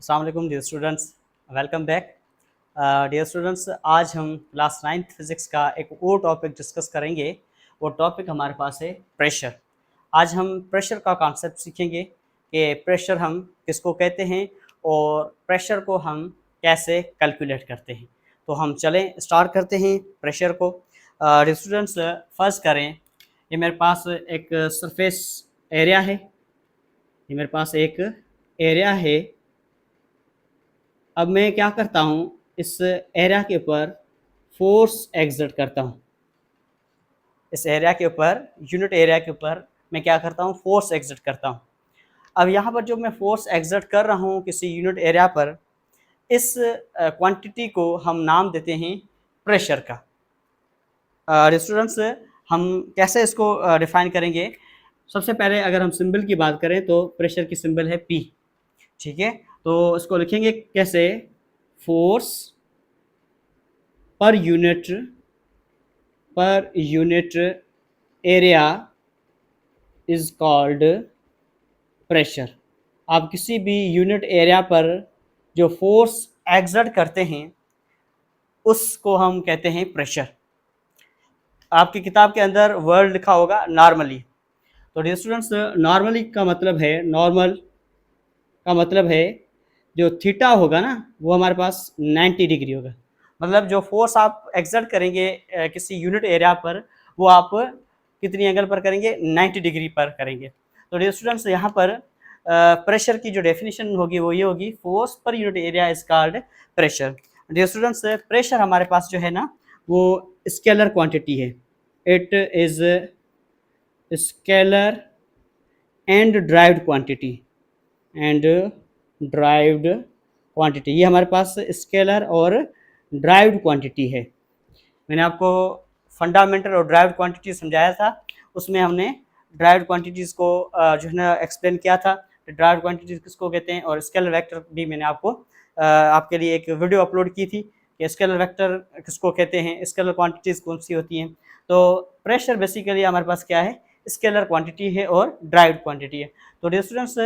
अस्सलाम वालेकुम dear students, welcome back. Dear students, आज हम क्लास 9th फिज़िक्स का एक और टॉपिक डिस्कस करेंगे। वो टॉपिक हमारे पास है प्रेशर। आज हम प्रेशर का कॉन्सेप्ट सीखेंगे कि प्रेशर हम किसको कहते हैं और प्रेशर को हम कैसे कैलकुलेट करते हैं। तो हम चलें स्टार्ट करते हैं प्रेशर को। डियर स्टूडेंट्स, फर्स्ट करें, ये मेरे पास एक सरफेस एरिया है। ये मेरे पास एक एरिया है। अब मैं क्या करता हूँ, इस एरिया के ऊपर फोर्स एग्जर्ट करता हूँ। इस एरिया के ऊपर, यूनिट एरिया के ऊपर मैं क्या करता हूँ, फोर्स एग्जर्ट करता हूँ। अब यहाँ पर जो मैं फोर्स एग्जर्ट कर रहा हूँ किसी यूनिट एरिया पर, इस क्वांटिटी को हम नाम देते हैं प्रेशर का। स्टूडेंट्स, हम कैसे इसको डिफाइन करेंगे? सबसे पहले अगर हम सिंबल की बात करें तो प्रेशर की सिंबल है पी। ठीक है, तो इसको लिखेंगे कैसे? Force per unit area is called pressure. आप किसी भी यूनिट एरिया पर जो फोर्स एक्सर्ट करते हैं उसको हम कहते हैं प्रेशर। आपकी किताब के अंदर वर्ड लिखा होगा नॉर्मली। तो डियर स्टूडेंट्स, नॉर्मली का मतलब है, नॉर्मल का मतलब है जो थीटा होगा ना, वो हमारे पास 90 डिग्री होगा। मतलब जो फोर्स आप एक्सर्ट करेंगे किसी यूनिट एरिया पर, वो आप कितनी एंगल पर करेंगे? 90 डिग्री पर करेंगे। तो डियर स्टूडेंट्स, यहाँ पर प्रेशर की जो डेफिनेशन होगी वो ये होगी, force per unit area is called pressure. Dear students, pressure हमारे पास जो है ना, वो स्केलर क्वांटिटी है। It is scalar and derived quantity ये हमारे पास स्केलर और ड्राइव्ड क्वांटिटी है। मैंने आपको फंडामेंटल और ड्राइव्ड क्वांटिटी समझाया था, उसमें हमने ड्राइव्ड क्वांटिटीज़ को जो है ना एक्सप्लेन किया था। ड्राइव्ड क्वांटिटीज़ किसको कहते हैं, और स्केलर वेक्टर भी मैंने आपको आपके लिए एक वीडियो अपलोड की थी कि स्केलर वेक्टर किसको कहते हैं, स्केलर क्वांटिटीज़ कौन सी होती हैं। तो प्रेशर बेसिकली हमारे पास क्या है? स्केलर क्वांटिटी है और ड्राइव्ड क्वांटिटी है। तो डियर स्टूडेंट्स,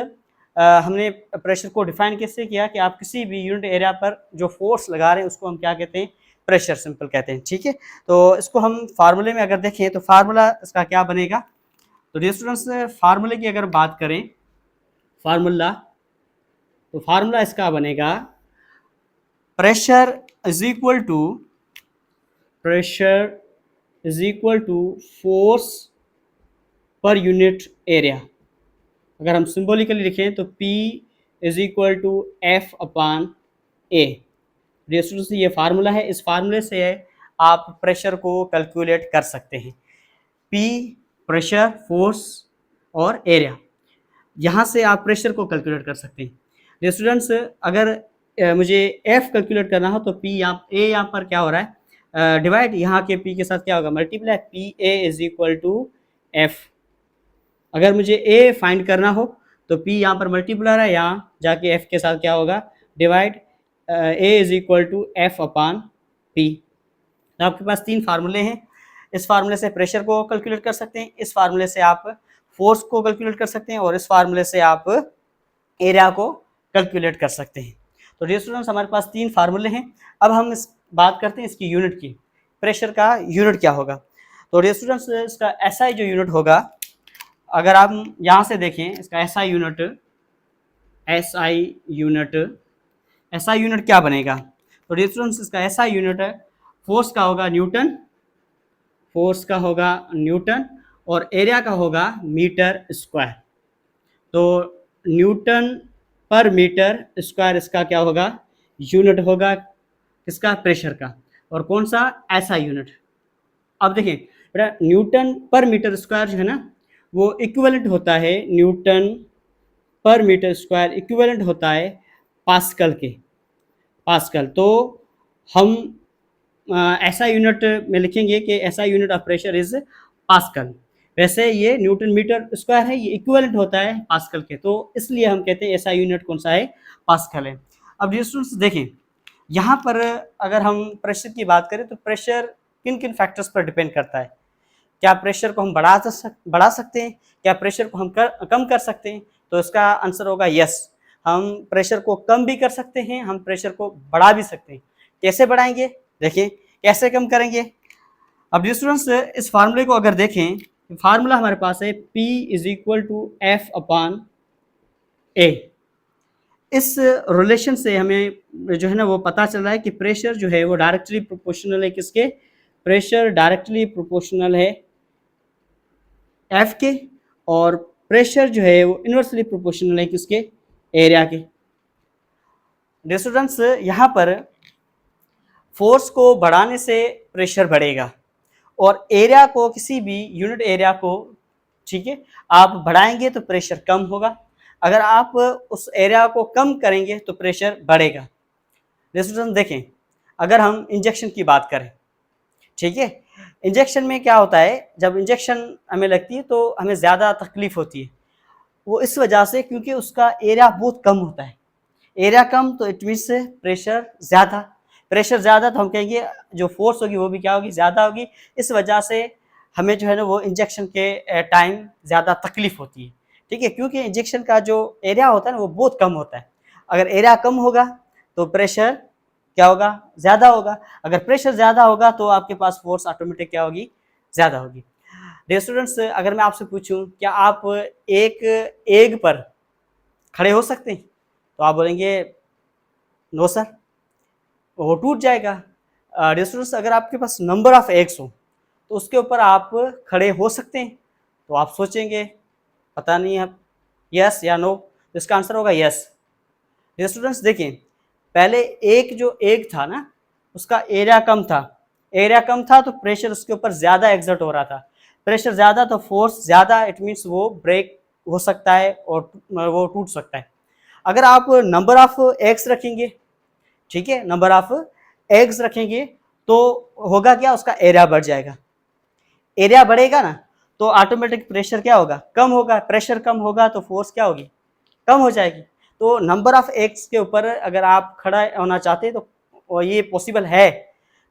हमने प्रेशर को डिफाइन कैसे किया कि आप किसी भी यूनिट एरिया पर जो फोर्स लगा रहे हैं उसको हम क्या कहते हैं? प्रेशर सिंपल कहते हैं। ठीक है, तो इसको हम फार्मूले में अगर देखें तो फार्मूला इसका क्या बनेगा? तो डियर स्टूडेंट्स, फार्मूले की अगर बात करें, फार्मूला, तो फार्मूला इसका बनेगा pressure is equal to force per unit area. अगर हम सिंबॉलिकली लिखें तो P is equal to F upon A. Dear students, ये फार्मूला है। इस फार्मूले से आप प्रेशर को कैलकुलेट कर सकते हैं। P प्रेशर, फोर्स और एरिया, यहाँ से आप प्रेशर को कैलकुलेट कर सकते हैं। डियर स्टूडेंट्स, अगर मुझे F कैलकुलेट करना हो तो P यहाँ, A यहाँ पर क्या हो रहा है? डिवाइड यहाँ के P के साथ क्या होगा? Multiply. PA is equal to F। अगर मुझे A फाइंड करना हो तो P यहाँ पर मल्टीप्लाई है, यहाँ जाके F के साथ क्या होगा? Divide. A is equal to F upon P। तो आपके पास तीन फार्मूले हैं। इस फार्मूले से प्रेशर को कैलकुलेट कर सकते हैं, इस फार्मूले से आप फोर्स को कैलकुलेट कर सकते हैं, और इस फार्मूले से आप एरिया को कैलकुलेट कर सकते हैं। तो डियर स्टूडेंट्स, हमारे पास तीन फार्मूले हैं। अब हम इस बात करते हैं इसकी यूनिट की। प्रेशर का यूनिट क्या होगा? तो डियर स्टूडेंट्स, इसका SI जो यूनिट होगा, अगर आप यहाँ से देखें इसका SI यूनिट क्या बनेगा? तो डियर स्टूडेंट्स, इसका SI यूनिट है, फोर्स का होगा न्यूटन, और एरिया का होगा मीटर स्क्वायर। तो न्यूटन पर मीटर स्क्वायर इसका क्या होगा? यूनिट होगा किसका? प्रेशर का। और कौन सा? SI unit. अब देखिए बेटा, न्यूटन पर मीटर स्क्वायर जो है ना, वो इक्विवेलेंट होता है, न्यूटन पर मीटर स्क्वायर इक्विवेलेंट होता है पास्कल के। तो हम SI यूनिट में लिखेंगे कि SI unit of pressure is pascal. वैसे ये न्यूटन मीटर स्क्वायर है, ये इक्विवेलेंट होता है पास्कल के, तो इसलिए हम कहते हैं SI यूनिट कौन सा है? पास्कल है। अब डियर स्टूडेंट्स देखें, यहाँ पर अगर हम प्रेशर की बात करें तो प्रेशर किन किन फैक्टर्स पर डिपेंड करता है? क्या प्रेशर को हम बढ़ा सकते हैं? क्या प्रेशर को हम कम कर सकते हैं? तो इसका आंसर होगा यस। हम प्रेशर को कम भी कर सकते हैं, हम प्रेशर को बढ़ा भी सकते हैं। कैसे बढ़ाएंगे, देखिए कैसे कम करेंगे। अब डियर स्टूडेंट्स, इस फार्मूले को अगर देखें, फार्मूला हमारे पास है P is equal to F upon A. इस रिलेशन से हमें जो है ना वो पता चल रहा है कि प्रेशर जो है वो डायरेक्टली प्रोपोर्शनल है किसके, प्रेशर डायरेक्टली प्रोपोर्शनल है एफ के, और प्रेशर जो है वो इनवर्सली प्रोपोर्शनल है किसके, एरिया के। डियर स्टूडेंट्स, यहाँ पर फोर्स को बढ़ाने से प्रेशर बढ़ेगा, और एरिया को, किसी भी यूनिट एरिया को, ठीक है, आप बढ़ाएंगे तो प्रेशर कम होगा, अगर आप उस एरिया को कम करेंगे तो प्रेशर बढ़ेगा। स्टूडेंट देखें, अगर हम इंजेक्शन की बात करें, ठीक है, इंजेक्शन में क्या होता है, जब इंजेक्शन हमें लगती है तो हमें ज़्यादा तकलीफ होती है, वो इस वजह से क्योंकि उसका एरिया बहुत कम होता है। एरिया कम तो इट मीन्स प्रेशर ज़्यादा, प्रेशर ज़्यादा तो हम कहेंगे जो फोर्स होगी वो भी क्या होगी, ज़्यादा होगी। इस वजह से हमें जो है ना वो इंजेक्शन के टाइम ज़्यादा तकलीफ होती है, ठीक है, क्योंकि इंजेक्शन का जो एरिया होता है ना वो बहुत कम होता है। अगर एरिया कम होगा तो प्रेशर क्या होगा, ज़्यादा होगा। अगर प्रेशर ज़्यादा होगा तो आपके पास फोर्स ऑटोमेटिक क्या होगी, ज़्यादा होगी। डियर स्टूडेंट्स, अगर मैं आपसे पूछूं क्या आप एक एग पर खड़े हो सकते हैं, तो आप बोलेंगे नो सर, वो टूट जाएगा। डियर स्टूडेंट्स, अगर आपके पास नंबर ऑफ एग्स हो तो उसके ऊपर आप खड़े हो सकते हैं, तो आप सोचेंगे पता नहीं है यस या नो, तो इसका आंसर होगा यस। डियर स्टूडेंट्स देखिए, पहले एक जो एग था ना उसका एरिया कम था, एरिया कम था तो प्रेशर उसके ऊपर ज़्यादा एग्जर्ट हो रहा था, प्रेशर ज़्यादा तो फोर्स ज़्यादा, इट मीन्स वो ब्रेक हो सकता है और वो टूट सकता है। अगर आप नंबर ऑफ एग्स रखेंगे, ठीक है, नंबर ऑफ एग्स रखेंगे तो होगा क्या, उसका एरिया बढ़ जाएगा। एरिया बढ़ेगा ना तो ऑटोमेटिक प्रेशर क्या होगा, कम होगा। प्रेशर कम होगा तो फोर्स क्या होगी, कम हो जाएगी। तो नंबर ऑफ एग्स के ऊपर अगर आप खड़ा होना चाहते हैं तो ये पॉसिबल है,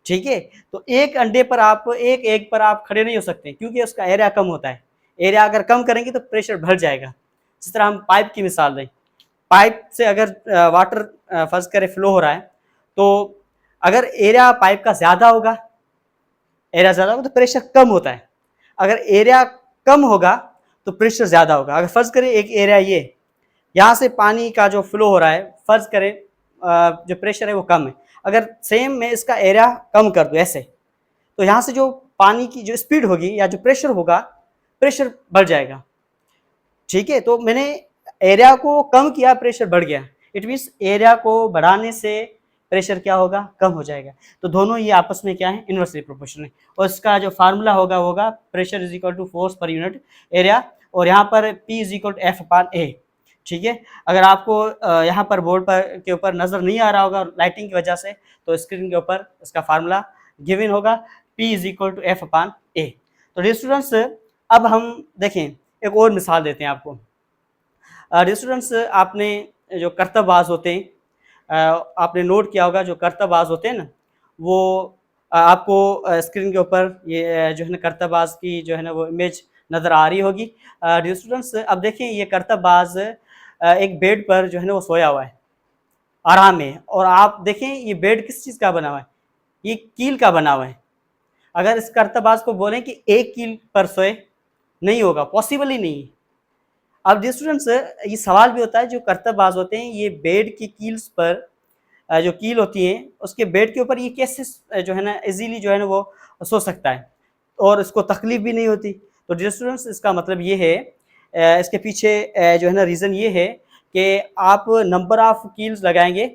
ठीक है। तो एक अंडे पर आप, एक एग पर आप खड़े नहीं हो सकते क्योंकि उसका एरिया कम होता है। एरिया अगर कम करेंगे तो प्रेशर बढ़ जाएगा। जिस तरह हम पाइप की मिसाल दें, पाइप से अगर वाटर फर्ज करे फ्लो हो रहा है, तो अगर एरिया पाइप का ज़्यादा होगा, एरिया ज़्यादा होगा तो प्रेशर कम होता है। अगर एरिया कम होगा तो प्रेशर ज़्यादा होगा। अगर फर्ज करें एक एरिया ये, यहाँ से पानी का जो फ्लो हो रहा है, फर्ज करें जो प्रेशर है वो कम है, अगर सेम मैं इसका एरिया कम कर दूँ ऐसे, तो यहाँ से जो पानी की जो स्पीड होगी या जो प्रेशर होगा, प्रेशर बढ़ जाएगा, ठीक है। तो मैंने एरिया को कम किया, प्रेशर बढ़ गया, इट मीन्स एरिया को बढ़ाने से प्रेशर क्या होगा, कम हो जाएगा। तो दोनों ये आपस में क्या है, इनवर्सली प्रोपोर्शनल है। और इसका जो फार्मूला होगा वो होगा pressure is equal to force per unit area, और यहाँ पर P is equal to F upon A, ठीक है। अगर आपको यहाँ पर बोर्ड पर के ऊपर नज़र नहीं आ रहा होगा लाइटिंग की वजह से, तो स्क्रीन के ऊपर इसका फार्मूला गिवन होगा P is equal to F upon A. तो डियर स्टूडेंट्स, अब हम देखें एक और मिसाल देते हैं आपको। डियर स्टूडेंट्स, आपने जो करतबाज होते हैं, आपने नोट किया होगा जो करतबाज होते हैं ना, वो आपको स्क्रीन के ऊपर ये जो है ना करतबाज की जो है ना वो इमेज नज़र आ रही होगी। डियर स्टूडेंट्स, अब देखें ये करतबाज एक बेड पर जो है ना वो सोया हुआ है आराम में, और आप देखें ये बेड किस चीज़ का बना हुआ है, ये कील का बना हुआ है। अगर इस करतबाज को बोलें कि एक कील पर सोए, नहीं होगा, पॉसिबल ही नहीं है। अब डियर स्टूडेंट्स, ये सवाल भी होता है जो करतबाज होते हैं ये बेड की कील्स पर जो कील होती है उसके बेड के ऊपर ये कैसे जो है ना इजीली जो है ना वो सो सकता है और इसको तकलीफ भी नहीं होती। तो डियर स्टूडेंट्स, इसका मतलब ये है, इसके पीछे जो है ना रीज़न ये है कि आप नंबर ऑफ कील्स लगाएंगे,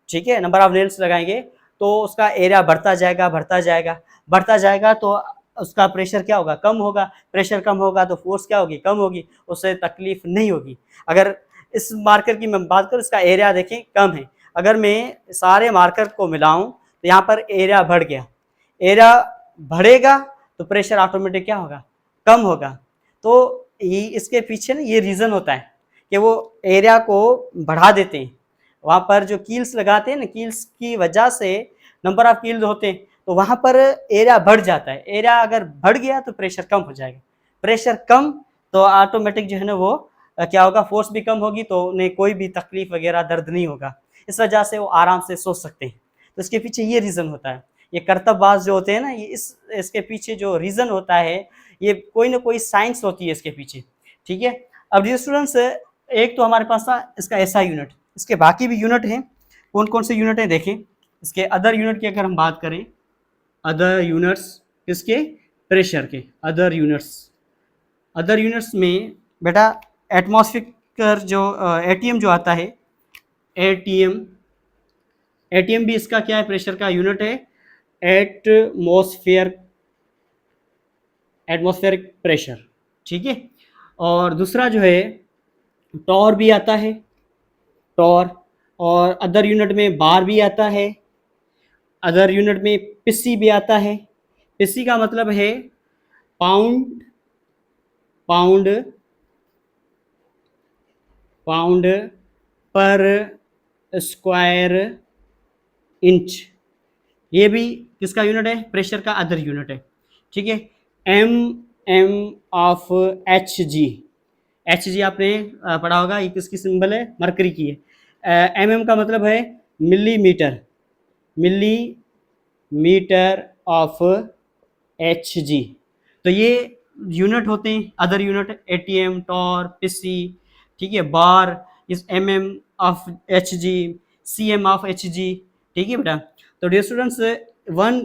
ठीक है, नंबर ऑफ नेल्स लगाएंगे तो उसका एरिया बढ़ता जाएगा, बढ़ता जाएगा, बढ़ता जाएगा, तो उसका प्रेशर क्या होगा, कम होगा। प्रेशर कम होगा तो फोर्स क्या होगी, कम होगी, उससे तकलीफ नहीं होगी। अगर इस मार्कर की मैं बात करूँ, इसका एरिया देखें कम है, अगर मैं सारे मार्कर को मिलाऊं तो यहाँ पर एरिया बढ़ गया, एरिया बढ़ेगा तो प्रेशर ऑटोमेटिक क्या होगा, कम होगा। तो ये इसके पीछे ना ये रीज़न होता है कि वो एरिया को बढ़ा देते हैं, वहाँ पर जो कील्स लगाते हैं ना, कील्स की वजह से नंबर ऑफ कील्स होते हैं तो वहाँ पर एरिया बढ़ जाता है। एरिया अगर बढ़ गया तो प्रेशर कम हो जाएगा, प्रेशर कम तो ऑटोमेटिक जो है ना वो क्या होगा, फोर्स भी कम होगी तो उन्हें कोई भी तकलीफ वगैरह, दर्द नहीं होगा। इस वजह से वो आराम से सो सकते हैं। तो इसके पीछे ये रीज़न होता है। ये करतबबाज जो होते हैं ना, ये इसके पीछे जो रीज़न होता है, ये कोई ना कोई साइंस होती है इसके पीछे। ठीक है। अब डियर स्टूडेंट्स, एक तो हमारे पास था इसका एसआई यूनिट, इसके बाकी भी यूनिट हैं। कौन कौन से यूनिट हैं देखें। इसके अदर यूनिट की अगर हम बात करें, अदर यूनिट्स किसके, प्रेशर के अदर यूनिट्स में बेटा एटमॉस्फेरिक जो एटीएम जो आता है, एटीएम भी इसका क्या है, प्रेशर का यूनिट है, एटमॉस्फेरिक प्रेशर। ठीक है। और दूसरा जो है टॉर भी आता है, टॉर। और अदर यूनिट में बार भी आता है, अदर यूनिट में पिस्सी भी आता है। पिस्सी का मतलब है पाउंड पाउंड पाउंड पर स्क्वायर इंच। ये भी किसका यूनिट है, प्रेशर का अदर यूनिट है। ठीक है। एम ऑफ एच जी आपने पढ़ा होगा, ये किसकी सिंबल है, मरकरी की है। एम का मतलब है मिलीमीटर ऑफ एच जी। तो ये यूनिट होते हैं अदर यूनिट, एटीएम, टॉर, पिसी। ठीक है। बार इस M of H G, C M of H G. ठीक है बेटा। तो डियर स्टूडेंट्स, वन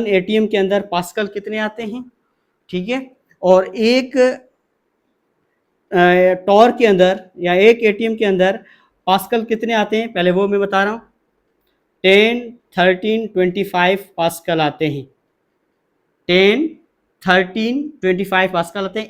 एटीएम के अंदर पास्कल कितने आते हैं। ठीक है। और एक टॉर के अंदर या एक एटीएम के अंदर पास्कल कितने आते हैं, पहले वो मैं बता रहा हूँ। 10, 13, 25 पास्कल आते हैं। 10, 13, 25 पास्कल आते हैं।